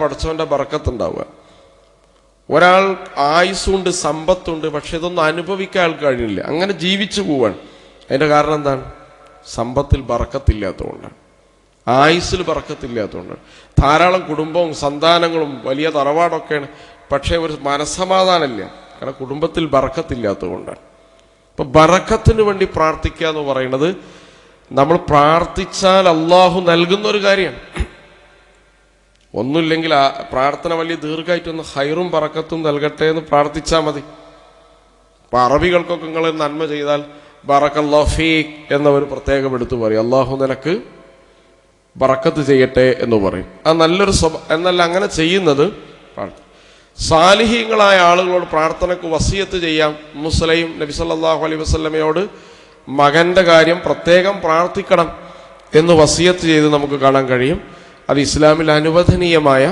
പടച്ചവന്റെ ബർക്കത്തുണ്ടാവുക. ഒരാൾ ആയുസ്സുണ്ട്, സമ്പത്തുണ്ട്, പക്ഷെ ഇതൊന്നും അനുഭവിക്കാൻ ആൾക്ക് കഴിയില്ല, അങ്ങനെ ജീവിച്ചു പോവാൻ. അതിന്റെ കാരണം എന്താണ്? സമ്പത്തിൽ ബർക്കത്തില്ലാത്തതുകൊണ്ടാണ്, ആയുസ്സിൽ ബർക്കത്തില്ലാത്തതുകൊണ്ടാണ്. ധാരാളം കുടുംബവും സന്താനങ്ങളും വലിയ തറവാടൊക്കെയാണ്, പക്ഷെ ഒരു മനസ്സമാധാനമില്ല, കാരണം കുടുംബത്തിൽ ബർക്കത്തില്ലാത്തതുകൊണ്ടാണ്. അപ്പൊ ബർക്കത്തിന് വേണ്ടി പ്രാർത്ഥിക്കുക എന്ന് പറയുന്നത് നമ്മൾ പ്രാർത്ഥിച്ചാൽ അള്ളാഹു നൽകുന്ന ഒരു കാര്യമാണ്. ഒന്നുമില്ലെങ്കിൽ ആ പ്രാർത്ഥന വലിയ ദീർഘമായിട്ടൊന്ന് ഹൈറും ബറക്കത്തും നൽകട്ടെ എന്ന് പ്രാർത്ഥിച്ചാൽ മതി. അപ്പൊ അറബികൾക്കൊക്കെ നിങ്ങൾ നന്മ ചെയ്താൽ ബറക്കല്ലാഹു ഫീക് എന്നവർ പ്രത്യേകം എടുത്തു പറയും, അള്ളാഹു നിനക്ക് ബറക്കത്ത് ചെയ്യട്ടെ എന്ന് പറയും. അത് നല്ലൊരു എന്നല്ല അങ്ങനെ ചെയ്യുന്നത്. സാലിഹീങ്ങളായ ആളുകളോട് പ്രാർത്ഥനക്ക് വസിയത്ത് ചെയ്യാം. മുസ്ലിം നബി സല്ലല്ലാഹു അലൈഹി വസല്ലമയോട് മകന്റെ കാര്യം പ്രത്യേകം പ്രാർത്ഥിക്കണം എന്ന് വസിയത്ത് ചെയ്ത് നമുക്ക് കാണാൻ കഴിയും. അത് ഇസ്ലാമിൽ അനുവദനീയമായ